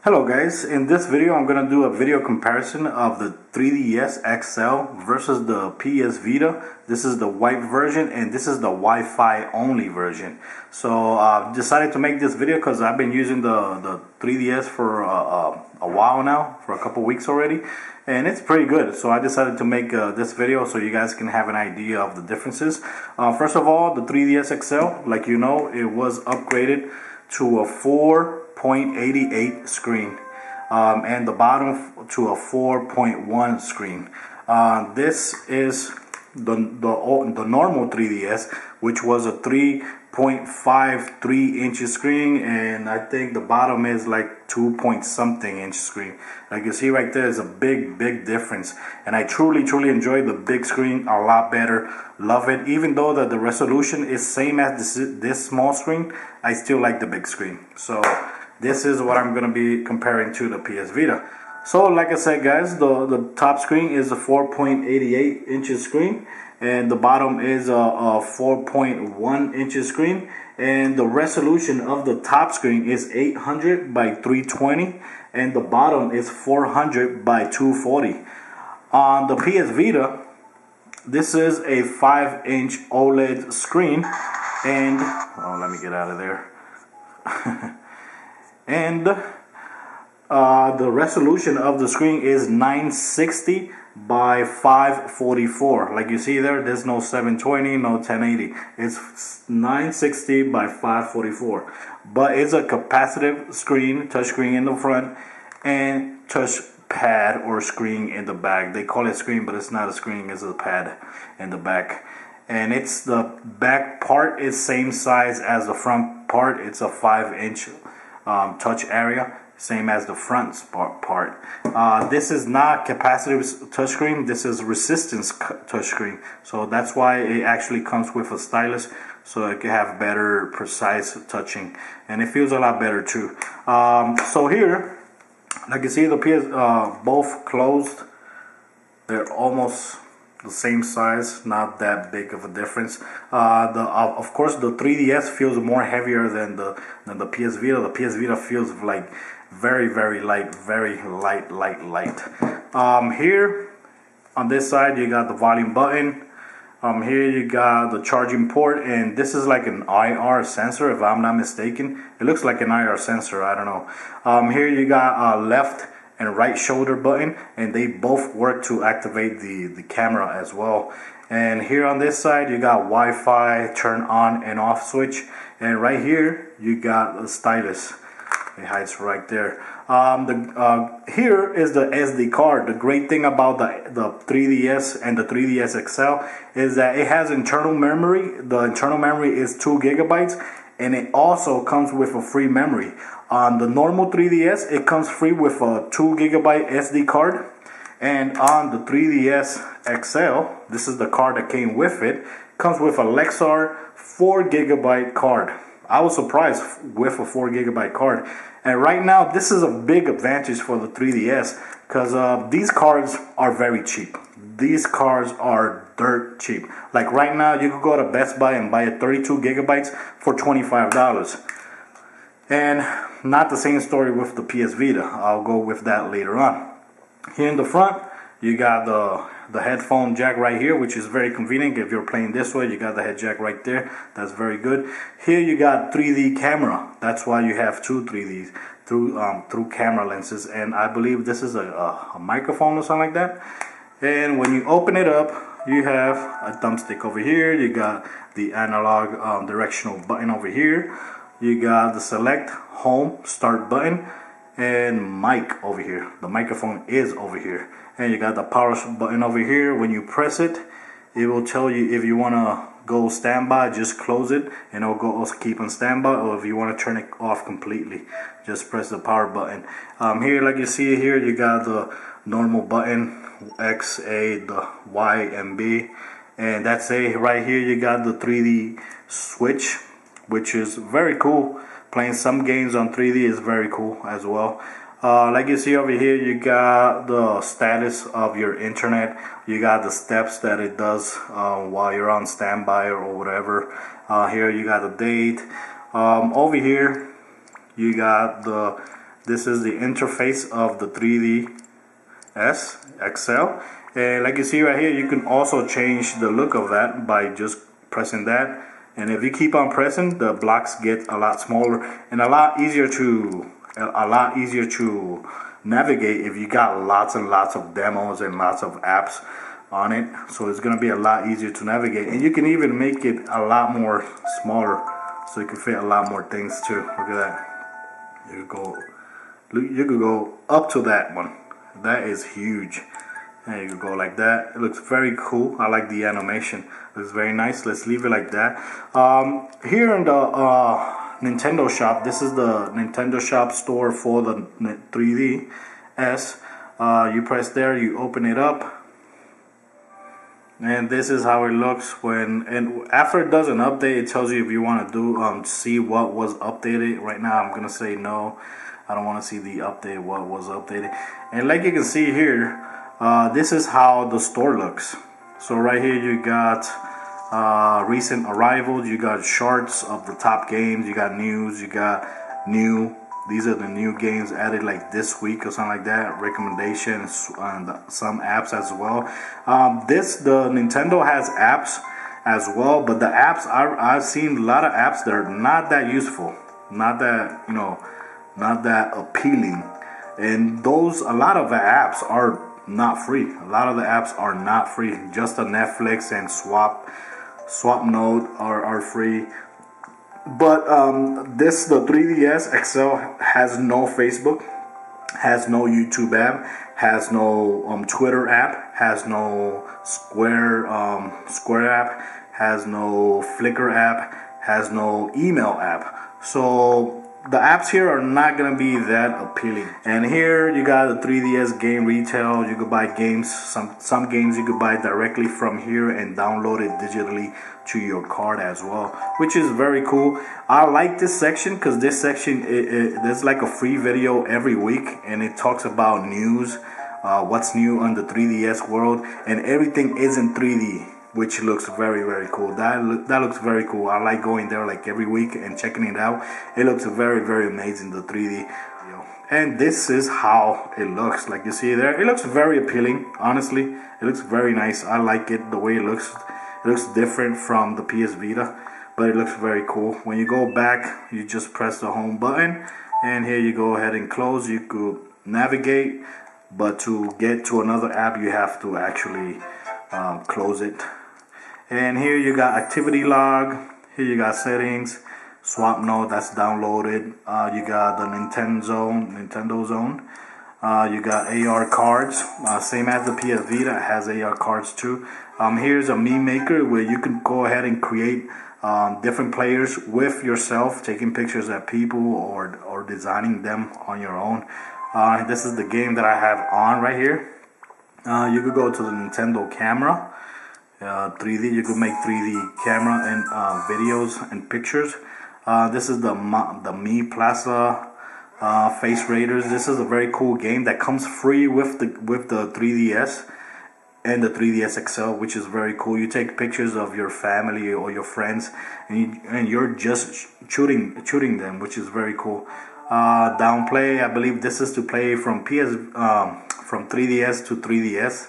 Hello guys, in this video I'm going to do a video comparison of the 3DS XL versus the PS Vita. This is the white version and this is the Wi-Fi only version. So I decided to make this video because I've been using the 3DS for a while now, for a couple weeks already, and it's pretty good. So I decided to make this video so you guys can have an idea of the differences. First of all, the 3DS XL, like you know, it was upgraded to a 4.88 screen, and the bottom to a 4.1 screen. This is the normal 3DS, which was a 3.53 inch screen, and I think the bottom is like 2 point something inch screen. Like you see right there is a big difference, and I truly enjoy the big screen a lot better. Love it. Even though the resolution is same as this small screen, I still like the big screen. So this is what I'm going to be comparing to the PS Vita. So like I said guys, the top screen is a 4.88 inches screen, and the bottom is a 4.1 inches screen, and the resolution of the top screen is 800 by 320 and the bottom is 400 by 240. On the PS Vita, this is a 5-inch OLED screen, and let me get out of there. And the resolution of the screen is 960 by 544. Like you see there's no 720, no 1080. It's 960 by 544. But it's a capacitive screen, touch screen in the front, and touch pad or screen in the back. They call it screen, but it's not a screen, it's a pad in the back. And it's the back part is same size as the front part. It's a 5-inch touch area, same as the front part. This is not capacitive touchscreen, this is resistance touchscreen. So that's why it actually comes with a stylus, so it can have better precise touching, and it feels a lot better too. So here, like you see, the PS both closed. They're almost the same size, not that big of a difference. Of course, the 3DS feels more heavier than the PS Vita. The PS Vita feels like very light, very light. Here on this side, you got the volume button. Here you got the charging port, and this is like an IR sensor, if I'm not mistaken. It looks like an IR sensor, I don't know. Here you got left and right shoulder button, and they both work to activate the camera as well. And here on this side you got Wi-Fi turn on and off switch, and right here you got the stylus. It hides right there. Here is the SD card. The great thing about the 3DS and the 3DS XL is that it has internal memory. The internal memory is 2 gigabytes, and it also comes with a free memory. On the normal 3DS, it comes free with a 2 gigabyte SD card, and on the 3DS XL, this is the card that came with it, comes with a Lexar 4 gigabyte card. I was surprised with a 4 gigabyte card, and right now this is a big advantage for the 3DS because these cards are very cheap. These cards are dirt cheap. Like right now, you could go to Best Buy and buy a 32 gigabytes for $25. And not the same story with the PS Vita. I'll go with that later on. Here in the front, you got the headphone jack right here, which is very convenient. If you're playing this way, you got the head jack right there. That's very good. Here you got 3D camera. That's why you have two 3Ds through camera lenses. And I believe this is a microphone or something like that. And when you open it up, you have a thumbstick over here. You got the analog directional button over here. You got the select, home, start button, and mic over here. The microphone is over here. And you got the power button over here. When you press it, it will tell you if you want to go standby, just close it and it'll go keep on standby, or if you want to turn it off completely, just press the power button. Here, like you see here, you got the normal button, X, A, the Y, and B, and that's A. Right here you got the 3D switch, which is very cool. Playing some games on 3D is very cool as well. Like you see over here, you got the status of your internet. You got the steps that it does while you're on standby or whatever. Here you got the date. Over here you got the This is the interface of the 3DS XL. And like you see right here, you can also change the look of that by just pressing that. And if you keep on pressing, the blocks get a lot smaller and a lot easier to navigate if you got lots and lots of demos and lots of apps on it. So it's going to be a lot easier to navigate, and you can even make it a lot more smaller so you can fit a lot more things too. Look at that. You could go up to that one. That is huge. And you can go like that. It looks very cool. I like the animation. It looks very nice. Let's leave it like that. Here in the Nintendo shop, this is the Nintendo shop store for the 3DS. You press there, you open it up, and this is how it looks and after it does an update. It tells you if you want to do see what was updated. Right now I'm gonna say no, I don't want to see the update, what was updated. And like you can see here, this is how the store looks. So right here you got recent arrivals, you got shorts of the top games, you got news, you got new. These are the new games added like this week or something like that. Recommendations and some apps as well. The Nintendo has apps as well, but the apps I've seen a lot of apps that are not that useful, not that not that appealing. And a lot of the apps are not free. A lot of the apps are not free. Just the Netflix and Swapnote are free. But the 3DS XL has no Facebook, has no YouTube app, has no Twitter app, has no Square app, has no Flickr app, has no email app. So the apps here are not gonna be that appealing. And here you got the 3DS game retail. You could buy games. Some games you could buy directly from here and download it digitally to your card as well, which is very cool. I like this section because this section there's like a free video every week, and it talks about news, what's new on the 3DS world, and everything is in 3D, which looks very, very cool. That looks very cool. I like going there like every week and checking it out. It looks very, very amazing, the 3D. And this is how it looks. Like you see there, it looks very appealing. Honestly, it looks very nice. I like it the way it looks. It looks different from the PS Vita, but it looks very cool. When you go back, you just press the home button, and here you go ahead and close. You could navigate, but to get to another app, you have to actually close it. And here you got activity log. Here you got settings, Swapnote, that's downloaded. You got the Nintendo Zone. You got AR cards, same as the PS Vita, it has AR cards too. Here's a meme maker where you can go ahead and create different players with yourself, taking pictures of people or designing them on your own. This is the game that I have on right here. You could go to the Nintendo camera, 3D. You could make 3D camera and videos and pictures. This is the Mi Plaza Face Raiders. This is a very cool game that comes free with the 3DS and the 3DS XL, which is very cool. You take pictures of your family or your friends, and you're just shooting them, which is very cool. Downplay, I believe this is to play from 3DS to 3DS,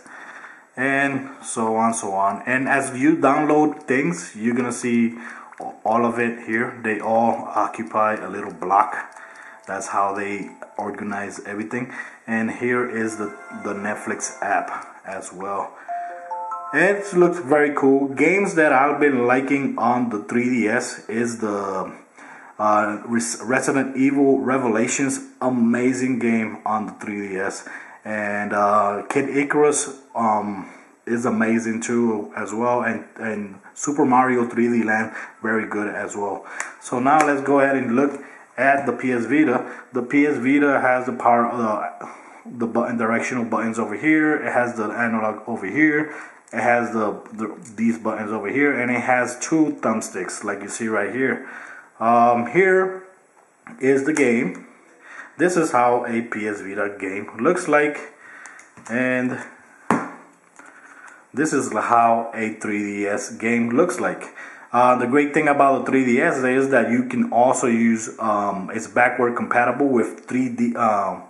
and so on. And as you download things, you're gonna see all of it here. They all occupy a little block. That's how they organize everything. And here is the Netflix app as well. It looks very cool. Games that I've been liking on the 3DS is the Resident Evil Revelations, amazing game on the 3DS. And Kid Icarus is amazing too as well, and Super Mario 3D Land, very good as well. So now let's go ahead and look at the PS Vita. The PS Vita has the power the button directional buttons over here. It has the analog over here. It has these buttons over here, and it has two thumbsticks like you see right here. Here is the game. This is how a PS Vita game looks like, and this is how a 3DS game looks like. The great thing about the 3DS is that you can also use it's backward compatible with 3D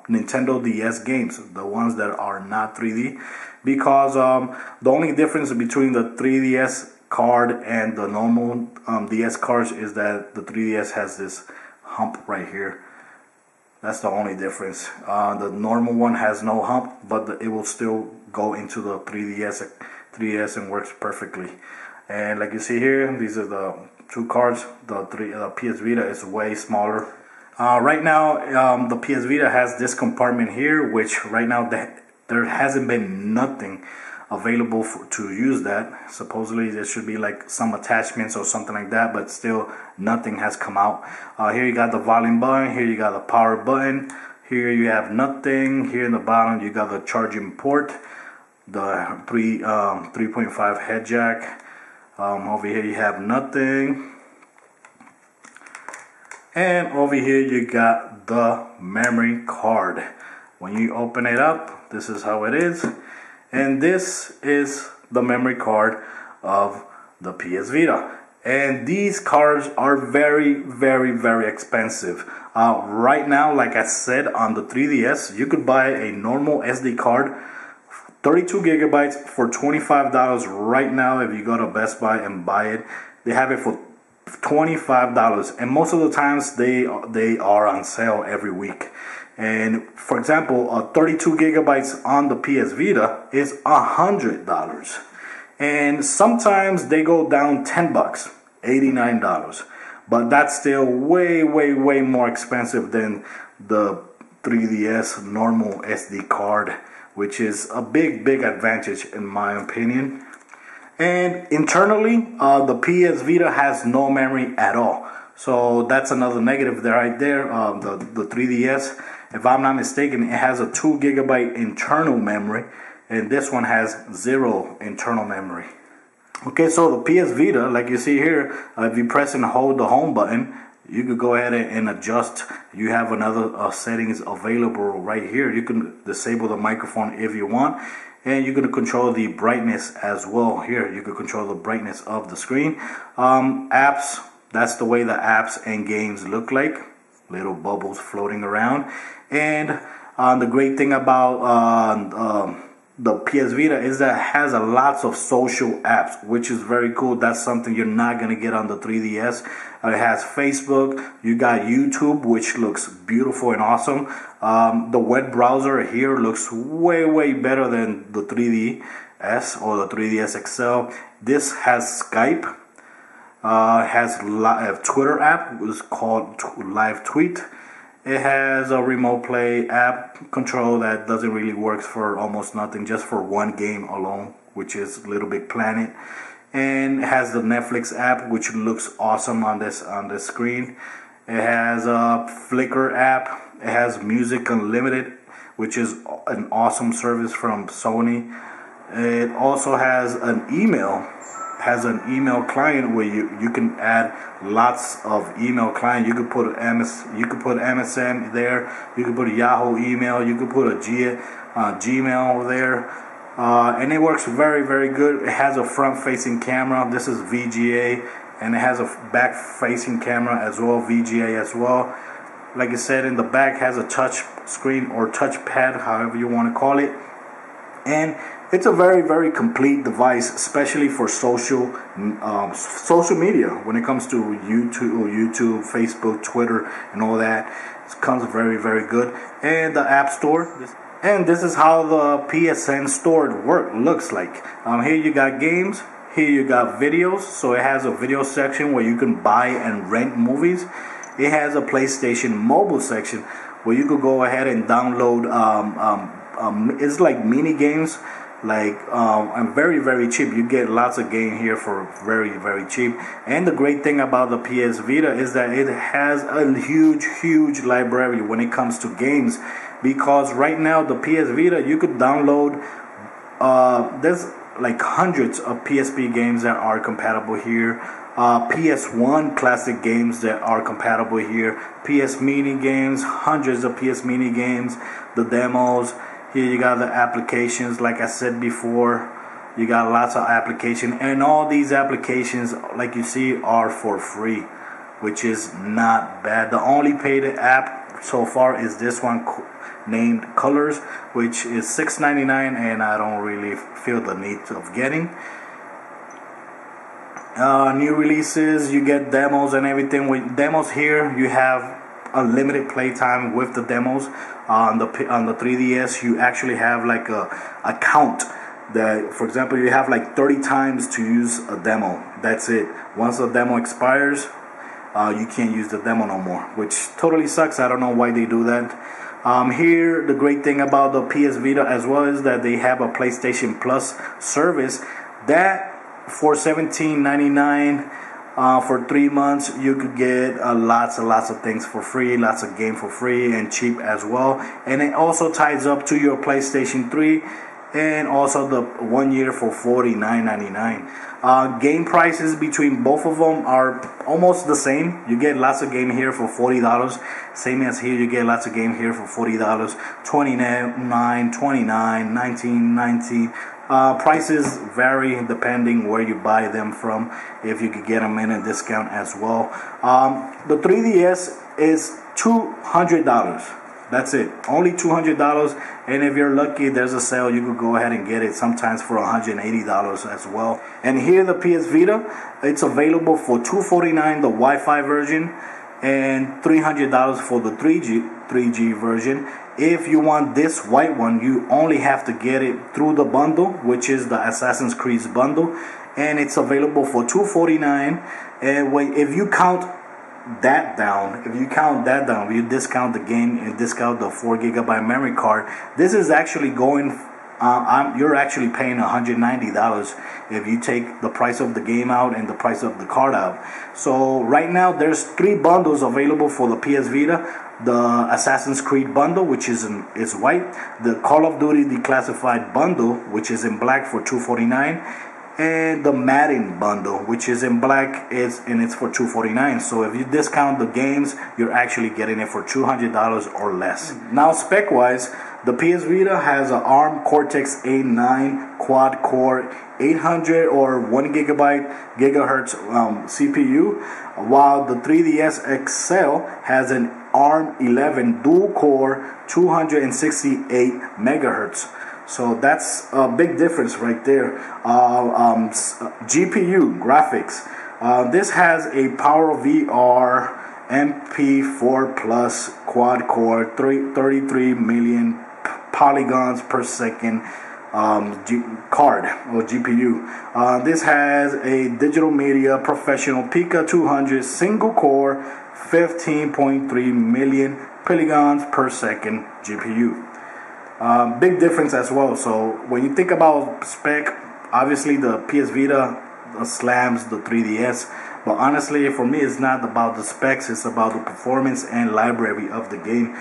Nintendo DS games, the ones that are not 3D, because the only difference between the 3DS card and the normal DS cards is that the 3DS has this hump right here. That's the only difference. The normal one has no hump, but it will still go into the 3DS and works perfectly. And like you see here, these are the two cards. The PS Vita is way smaller. Right now, the PS Vita has this compartment here, which right now there hasn't been nothing available to use that. Supposedly there should be like some attachments or something like that, but still nothing has come out. Here you got the volume button, here you got the power button, here you have nothing. Here in the bottom you got the charging port, the 3.5 head jack. Over here you have nothing, and over here you got the memory card. When you open it up, this is how it is. And this is the memory card of the PS Vita. And these cards are very, very, very expensive. Right now, like I said, on the 3DS, you could buy a normal SD card, 32 gigabytes for $25 right now. If you go to Best Buy and buy it, they have it for $25. And most of the times they are on sale every week. And for example, 32 gigabytes on the PS Vita is $100, and sometimes they go down $10, $89. But that's still way, way, way more expensive than the 3DS normal SD card, which is a big, big advantage in my opinion. And internally, the PS Vita has no memory at all. So that's another negative there right there. The 3DS, if I'm not mistaken, it has a 2 gigabyte internal memory, and this one has 0 internal memory. Okay, so the PS Vita, like you see here, if you press and hold the home button, you could go ahead and adjust. You have another settings available right here. You can disable the microphone if you want, and you can control the brightness as well. Here, you can control the brightness of the screen. Apps. That's the way the apps and games look like, little bubbles floating around. And the great thing about the PS Vita is that it has lots of social apps, which is very cool. That's something you're not going to get on the 3DS. It has Facebook, you got YouTube, which looks beautiful and awesome. The web browser here looks way, way better than the 3DS or the 3DS XL. This has Skype. Has a Twitter app, which is called Live Tweet. It has a remote play app control that doesn't really work for almost nothing, just for one game alone, which is Little Big Planet. And it has the Netflix app, which looks awesome on this screen. It has a Flickr app. It has Music Unlimited, which is an awesome service from Sony. It also has an email. Has an email client where you can add lots of email client. You could put MSN there. You could put a Yahoo email. You could put a Gmail over there, and it works very, very good. It has a front-facing camera. This is VGA, and it has a back-facing camera as well, VGA as well. Like I said, in the back has a touch screen or touch pad, however you want to call it, and it's a very, very complete device, especially for social media. When it comes to YouTube, Facebook, Twitter, and all that, it comes very, very good. And the App Store, and this is how the PSN Store looks like. Here you got games. Here you got videos. So it has a video section where you can buy and rent movies. It has a PlayStation Mobile section where you could go ahead and download. It's like mini games. And very, very cheap. You get lots of game here for very, very cheap. And the great thing about the PS Vita is that it has a huge, huge library when it comes to games, because right now the PS Vita, you could download there's like hundreds of PSP games that are compatible here, PS1 classic games that are compatible here, PS Mini games, hundreds of PS Mini games, the demos. Here you got the applications, like I said before. You got lots of application, and all these applications, like you see, are for free, which is not bad. The only paid app so far is this one named Colors, which is $6.99, and I don't really feel the need of getting. New releases, you get demos and everything. With demos here, you have unlimited playtime with the demos. On the 3DS, you actually have like a count that, for example, you have like 30 times to use a demo. That's it. Once the demo expires, you can't use the demo no more, which totally sucks. I don't know why they do that. Here, the great thing about the PS Vita as well is that they have a PlayStation Plus service that for $17.99 for 3 months, you could get lots and lots of things for free, lots of games for free and cheap as well. And it also ties up to your PlayStation 3 and also the 1 year for $49.99. Game prices between both of them are almost the same. You get lots of game here for $40, same as here. You get lots of game here for $40, $29, $29, $19, $19. Prices vary depending where you buy them from, if you could get them in a discount as well. The 3DS is $200. That's it, only $200, and if you're lucky, there's a sale, you could go ahead and get it sometimes for $180 as well. And here, the PS Vita, it's available for $249, the Wi-Fi version, and $300 for the 3G version. If you want this white one, you only have to get it through the bundle, which is the Assassin's Creed bundle, and it's available for $249. And if you count that down, if you discount the game and discount the 4 GB memory card, this is actually going, you're actually paying $190 if you take the price of the game out and the price of the card out. So right now there's 3 bundles available for the PS Vita: the Assassin's Creed bundle, which is white; the Call of Duty Declassified bundle, which is in black, for $249. And the Madden bundle, which is in black, it's for $249. So if you discount the games, you're actually getting it for $200 or less. Now, spec wise, the PS Vita has an ARM Cortex A9 quad core 800 or 1 gigahertz CPU, while the 3DS XL has an ARM 11 dual core 268 megahertz. So that's a big difference right there. GPU graphics. This has a PowerVR MP4 Plus quad core 33 million polygons per second card or GPU. This has a Digital Media Professional Pica 200 single core 15.3 million polygons per second GPU. Big difference as well. So when you think about spec, obviously the PS Vita slams the 3DS, but honestly for me it's not about the specs, it's about the performance and library of the game.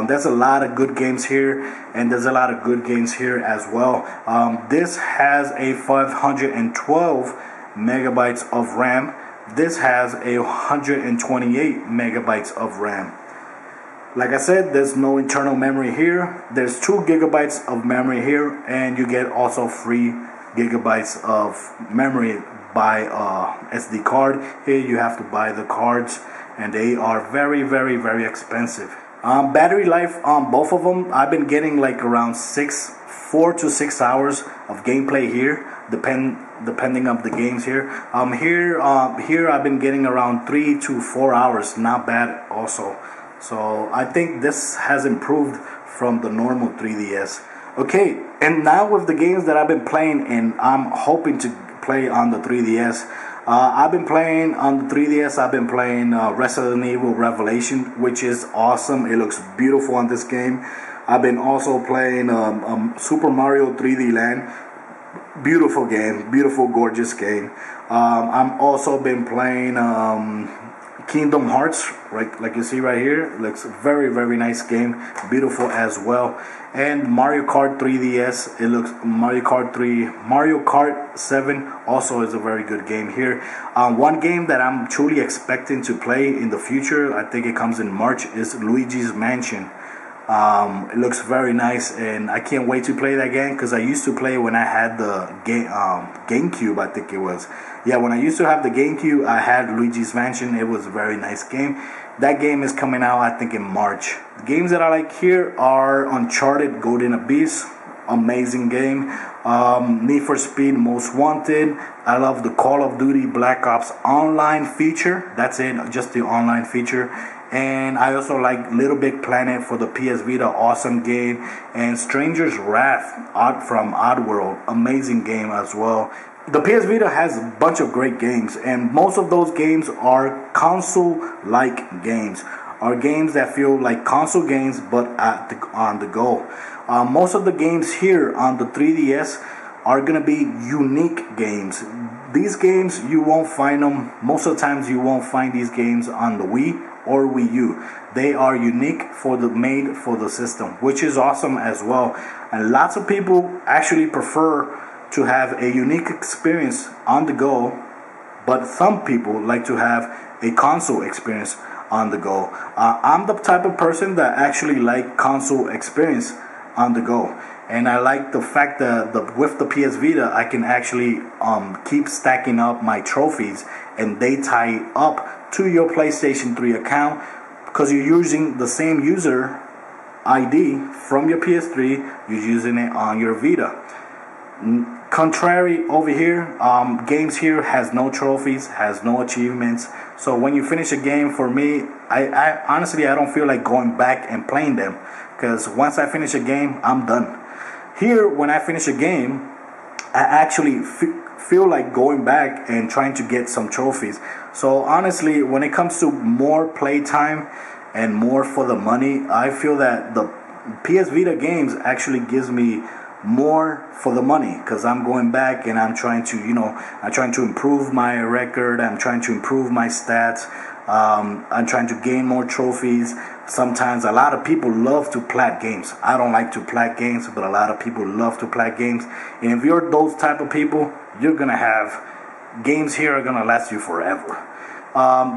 There's a lot of good games here, and there's a lot of good games here as well. This has a 512 megabytes of RAM. This has a 128 megabytes of RAM. Like I said, there's no internal memory here. There's 2 gigabytes of memory here, and you get also 3 gigabytes of memory by SD card. Here you have to buy the cards, and they are very, very, very expensive. Battery life on both of them, I've been getting like around 4 to 6 hours of gameplay here, depending on the games here. Here I've been getting around 3 to 4 hours. Not bad also. So I think this has improved from the normal 3DS. Okay, and now with the games that I've been playing and I'm hoping to play on the 3DS, I've been playing Resident Evil Revelation, which is awesome. It looks beautiful on this game. I've been also playing Super Mario 3D Land. Beautiful game, beautiful, gorgeous game. I'm also been playing Kingdom Hearts, right, like you see right here. Looks very, very nice game, beautiful as well. And Mario Kart 3DS, it looks Mario Kart 7 also is a very good game here. One game that I'm truly expecting to play in the future, I think it comes in March, is Luigi's Mansion. It looks very nice, and I can't wait to play that game because I used to play when I had the GameCube. I think it was. Yeah, when I used to have the GameCube, I had Luigi's Mansion. It was a very nice game. That game is coming out, I think, in March. The games that I like here are Uncharted Golden Abyss. Amazing game. Need for Speed Most Wanted. I love the Call of Duty Black Ops online feature. That's it, just the online feature. And I also like Little Big Planet for the PS Vita, awesome game. And Stranger's Wrath from Oddworld, amazing game as well. The PS Vita has a bunch of great games, and most of those games are console-like games. Are games that feel like console games, but on the go. Most of the games here on the 3DS are gonna be unique games. These games, you won't find them. Most of the times, you won't find these games on the Wii or Wii U. They are unique made for the system, which is awesome as well. And lots of people actually prefer to have a unique experience on the go, but some people like to have a console experience on the go. I'm the type of person that actually like console experience on the go, and I like the fact that with the PS Vita I can actually keep stacking up my trophies, and they tie up to your PlayStation 3 account because you're using the same user ID from your PS3. You're using it on your Vita. Contrary over here, games here has no trophies, has no achievements. So when you finish a game, for me, I honestly I don't feel like going back and playing them, because once I finish a game, I'm done. Here, when I finish a game, I actually feel like going back and trying to get some trophies. So honestly, when it comes to more playtime and more for the money, I feel that the PS Vita games actually gives me more for the money, because I'm going back and I'm trying to, I'm trying to improve my record. I'm trying to improve my stats. I'm trying to gain more trophies. Sometimes a lot of people love to plat games. I don't like to plat games, but a lot of people love to plat games. And if you're those type of people, you're gonna have games here are gonna last you forever.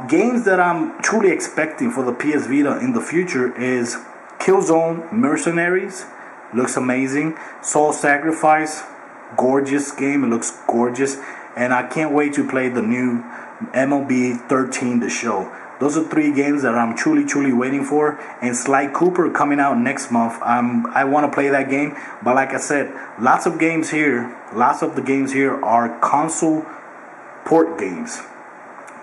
Games that I'm truly expecting for the PS Vita in the future is Killzone Mercenaries. Looks amazing. Soul Sacrifice, gorgeous game. It looks gorgeous, and I can't wait to play the new MLB 13 The Show. Those are 3 games that I'm truly waiting for. And Sly Cooper coming out next month. I want to play that game, but like I said, lots of the games here are console port games.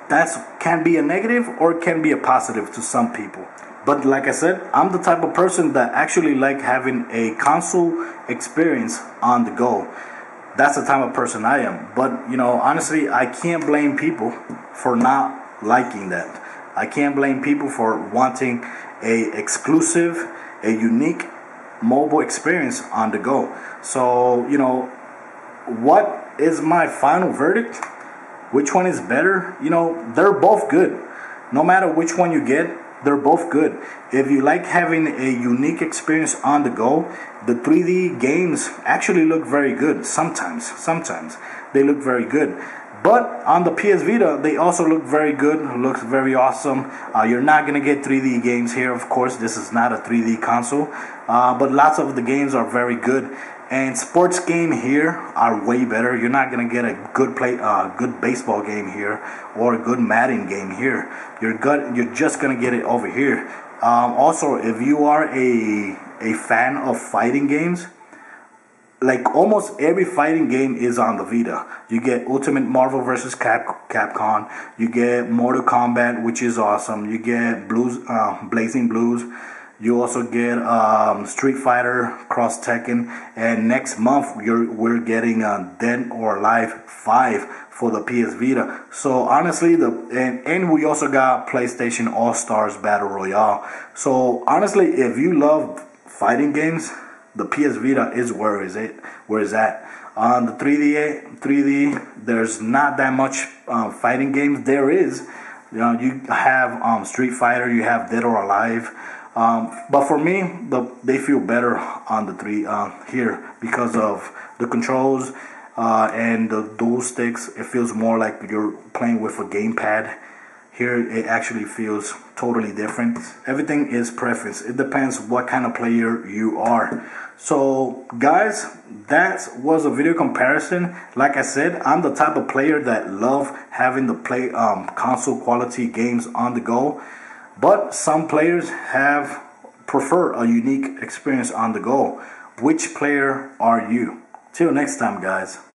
That can be a negative or can be a positive to some people. But like I said, I'm the type of person that actually like having a console experience on the go. That's the type of person I am. But, honestly, I can't blame people for not liking that. I can't blame people for wanting a exclusive, a unique mobile experience on the go. So, what is my final verdict? Which one is better? They're both good. No matter which one you get, they're both good. If you like having a unique experience on the go, the 3D games actually look very good. Sometimes they look very good. But on the PS Vita, they also look very good. Looks very awesome. You're not gonna get 3D games here, of course. This is not a 3D console. But lots of the games are very good. And sports game here are way better. You're not gonna get a good baseball game here or a good Madden game here. You're just gonna get it over here. Also, if you are a fan of fighting games, like almost every fighting game is on the Vita. You get Ultimate Marvel vs. Capcom. You get Mortal Kombat, which is awesome. You get Blazing Blues. You also get Street Fighter, Cross Tekken, and next month we're getting Dead or Alive 5 for the PS Vita. So honestly, and we also got PlayStation All Stars Battle Royale. So honestly, if you love fighting games, the PS Vita is where is at. On the 3D, there's not that much fighting games. There is, you have Street Fighter, you have Dead or Alive. But for me, they feel better on the 3 here because of the controls and the dual sticks. It feels more like you're playing with a gamepad. Here it actually feels totally different. Everything is preference. It depends what kind of player you are. So guys, that was a video comparison. Like I said, I'm the type of player that love having the play console quality games on the go, but some players prefer a unique experience on the go. Which player are you? Till next time, guys.